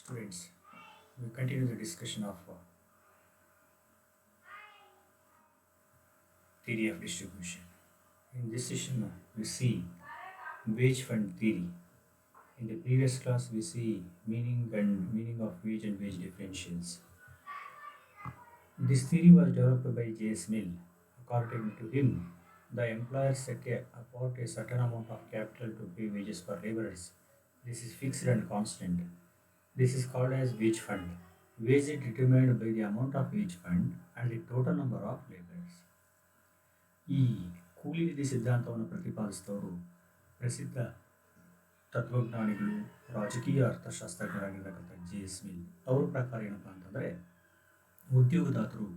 Students, we continue the discussion of theory of distribution. In this session, we see wage fund theory. In the previous class, we see meaning of wage and wage differentials. This theory was developed by J.S. Mill. According to him, the employer apart a certain amount of capital to pay wages for laborers. This is fixed and constant. This is called as wage fund. Wage is determined by the amount of wage fund and the total number of laborers. ಈ ಕೂಲಿ ನಿಧಿ ಸಿದ್ಧಾಂತವನ್ನು ಪ್ರತಿಪಾದಿಸಿದವರು ಪ್ರಸಿದ್ಧ ತತ್ವಜ್ಞಾನಿಗಳು ರಾಜಕೀಯ ಅರ್ಥಶಾಸ್ತ್ರಜ್ಞರಾಗಿರ್ತಕ್ಕಂಥ J.S. Mill. ಅವರ ಪ್ರಕಾರ ಏನಪ್ಪ ಅಂತಂದರೆ, ಉದ್ಯೋಗದಾತರು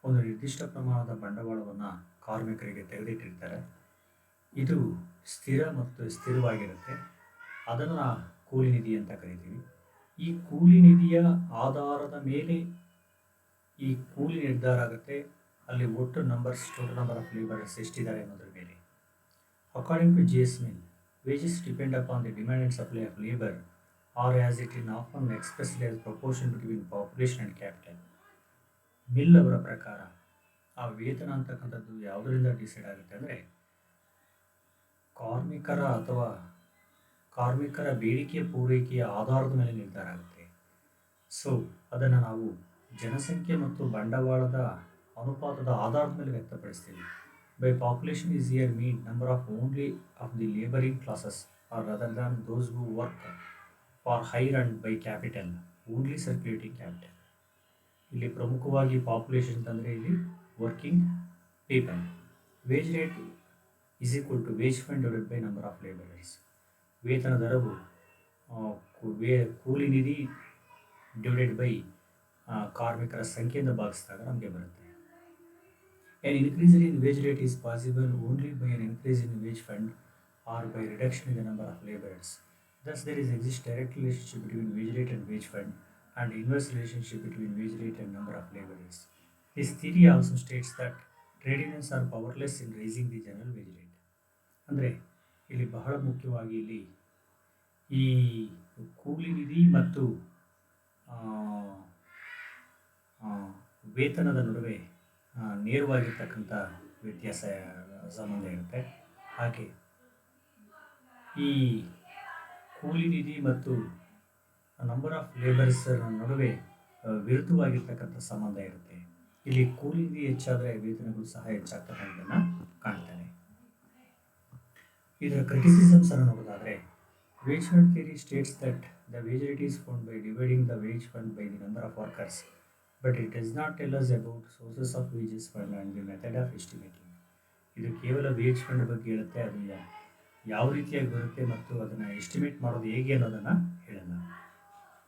ಒಂದು ನಿರ್ದಿಷ್ಟ ಪ್ರಮಾಣದ ಬಂಡವಾಳವನ್ನು ಕಾರ್ಮಿಕರಿಗೆ ತೆಗೆದಿಟ್ಟಿರ್ತಾರೆ. ಇದು ಸ್ಥಿರ ಮತ್ತು ಸ್ಥಿರವಾಗಿರುತ್ತೆ. ಅದನ್ನು ನಾವು ಕೂಲಿ ನಿಧಿ ಅಂತ ಕರಿತೀವಿ. ಈ ಕೂಲಿ ನಿಧಿಯ ಆಧಾರದ ಮೇಲೆ ಈ ಕೂಲಿ ನಿರ್ಧಾರ ಆಗುತ್ತೆ. ಅಲ್ಲಿ ಟೋಟಲ್ ನಂಬರ್ ಆಫ್ ಲೇಬರ್ಸ್ ಎಷ್ಟಿದ್ದಾರೆ ಅನ್ನೋದ್ರ ಮೇಲೆ. According to J.S. Mill, wages depend upon the demand and supply of labor, or as it is often expressed as proportion between population and capital. Mill ಅವರ ಪ್ರಕಾರ ಆ ವೇತನ ಅಂತಕ್ಕಂಥದ್ದು ಯಾವುದರಿಂದ ಡಿಸೈಡ್ ಆಗುತ್ತೆ ಅಂದರೆ, ಕಾರ್ಮಿಕರ ಬೇಡಿಕೆ ಪೂರೈಕೆಯ ಆಧಾರದ ಮೇಲೆ ನಿರ್ಧಾರ ಆಗುತ್ತೆ. ಸೊ ಅದನ್ನು ನಾವು ಜನಸಂಖ್ಯೆ ಮತ್ತು ಬಂಡವಾಳದ ಅನುಪಾತದ ಆಧಾರದ ಮೇಲೆ ವ್ಯಕ್ತಪಡಿಸ್ತೀವಿ. By population is here mean number of only of the labouring classes are other than those who work for hire and by capital only circulating capital. ಇಲ್ಲಿ ಪ್ರಮುಖವಾಗಿ ಪಾಪ್ಯುಲೇಷನ್ ಅಂತಂದರೆ ಇಲ್ಲಿ working people. Wage rate is equal to wage fund divided by number of labourers. ವೇತನ ದರವು ಕೂಲಿ ನಿಧಿ divided by ಕಾರ್ಮಿಕರ ಸಂಖ್ಯೆಯಿಂದ ಭಾಗಿಸಿದಾಗ ನಮಗೆ ಬರುತ್ತೆ. An increase in wage rate is possible only by an increase in wage fund or by reduction in the number of laborers. Thus, there exists direct relationship between wage rate and wage fund, and inverse relationship between wage rate and number of laborers. This theory also states that trade unions are powerless in raising the general wage rate. ಅಂದರೆ ಇಲ್ಲಿ ಬಹಳ ಮುಖ್ಯವಾಗಿ ಇಲ್ಲಿ ಈ ಕೂಲಿ ನಿಧಿ ಮತ್ತು ವೇತನದ ನಡುವೆ ನೇರವಾಗಿರ್ತಕ್ಕಂಥ ವ್ಯತ್ಯಾಸ ಸಂಬಂಧ ಇರುತ್ತೆ. ಹಾಗೆ ಈ ಕೂಲಿ ನಿಧಿ ಮತ್ತು ನಂಬರ್ ಆಫ್ ಲೇಬರ್ಸ್ ನಡುವೆ ವಿರುದ್ಧವಾಗಿರ್ತಕ್ಕಂಥ ಸಂಬಂಧ ಇರುತ್ತೆ. ಇಲ್ಲಿ ಕೂಲಿ ನಿಧಿ ಹೆಚ್ಚಾದರೆ ವೇತನಗಳು ಸಹ ಹೆಚ್ಚಾಗ್ತಕ್ಕಂಥದ್ದನ್ನು ಕಾಣ್ತಾರೆ. ಇದರ ಕ್ರಿಟಿಸಿಸಮ್ಸ್ ಅನ್ನು ನೋಡೋದಾದರೆ, wage fund theory states that the wage rate is found by dividing the wage fund by the number of workers, but it does not tell us about sources of wages fund and the method of estimating. ಇದು ಕೇವಲ wage fund ಬಗ್ಗೆ ಹೇಳುತ್ತೆ, ಅದು ಯಾವ ರೀತಿಯಾಗಿ ಬರುತ್ತೆ ಮತ್ತು ಅದನ್ನು ಎಸ್ಟಿಮೇಟ್ ಮಾಡೋದು ಹೇಗೆ ಅನ್ನೋದನ್ನು ಹೇಳಲ್ಲ.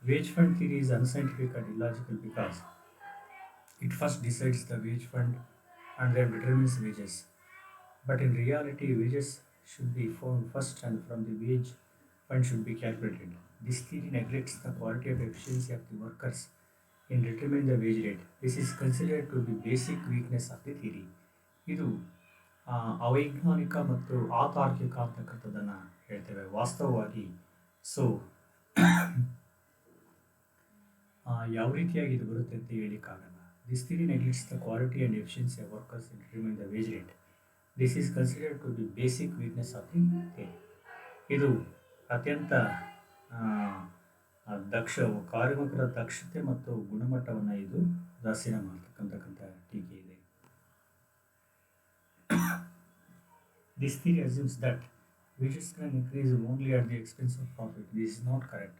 Wage fund theory is unscientific and illogical because it first decides the wage fund and then determines wages. But in reality wages should be found first and from the wage fund should be calculated. This theory neglects the quality of efficiency of the workers in determining the wage rate. This is considered to be basic weakness of the theory. ಇದು ಅವೈಜ್ಞಾನಿಕ ಮತ್ತು ಅತಾರ್ಕಿಕ ಅಂತಕ್ಕಂಥದ್ದನ್ನು ಹೇಳ್ತೇವೆ. ವಾಸ್ತವವಾಗಿ ಯಾವ ರೀತಿಯಾಗಿ ಇದು ಬರುತ್ತೆ ಅಂತ ಹೇಳಿಕ್ಕಾಗಲ್ಲ. This theory neglects the quality and efficiency of workers in determining the wage rate. This is considered to be basic weakness of the theory. ಇದು ಅತ್ಯಂತ ಕಾರ್ಮಿಕರ ದಕ್ಷತೆ ಮತ್ತು ಗುಣಮಟ್ಟವನ್ನು ಇದು ಉದಾಸೀನ ಮಾಡ್ತಕ್ಕಂಥ ಟೀಕೆ ಇದೆ. This theory assumes that wages can increase only at the expense of profit. This is not correct.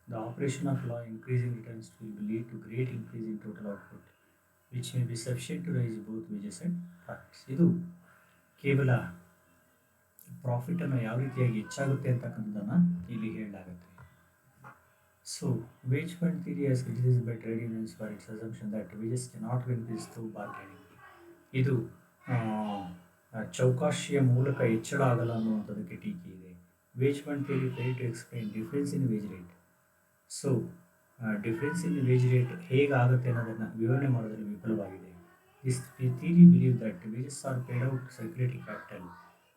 The operation of law increasing returns will lead to great increase in total output, which may be sufficient to raise both wages and profits. ಇದು ಕೇವಲ ಪ್ರಾಫಿಟನ್ನು ಯಾವ ರೀತಿಯಾಗಿ ಹೆಚ್ಚಾಗುತ್ತೆ ಅಂತಕ್ಕಂಥದ್ದನ್ನು ಇಲ್ಲಿ ಹೇಳಲಾಗುತ್ತೆ. So wage fund theory as criticised by trade unions for its assumption that wages cannot be increase through bargaining. ಇದು ಚೌಕಾಶಿಯ ಮೂಲಕ ಹೆಚ್ಚಳ ಆಗಲ್ಲ ಅನ್ನುವಂಥದ್ದಕ್ಕೆ ಟೀಕೆ ಇದೆ. Wage fund theory fail to explain difference in wage rate. So difference in wage rate ಹೇಗಾಗುತ್ತೆ ಅನ್ನೋದನ್ನು ವಿವರಣೆ ಮಾಡೋದ್ರಲ್ಲಿ ವಿಫಲವಾಗಿದೆ. This theory believes that wages are paid out circulating capital,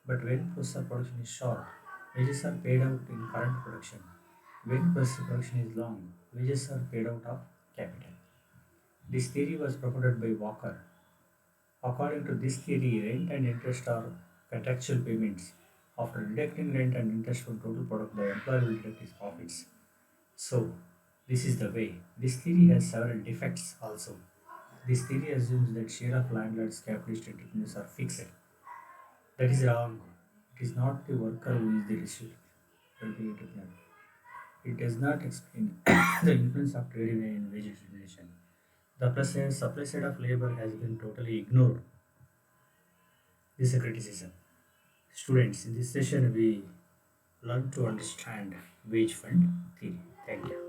but when process of production is short, wages are paid out in current production. When production is long, wages are paid out of capital. This theory was promoted by Walker. According to this theory, rent and interest are contractual payments. After deducting rent and interest from total product, the employer will deduct his profits. So, this is the way. This theory has several defects also. This theory assumes that share of landlords, capitalist entrepreneurs are fixed. That is wrong. It is not the worker who is the entrepreneur. It does not explain the influence of trade union in wage distribution. The supply side of labor has been totally ignored. This is a criticism. Students, in this session we learn to understand wage fund theory. Thank you.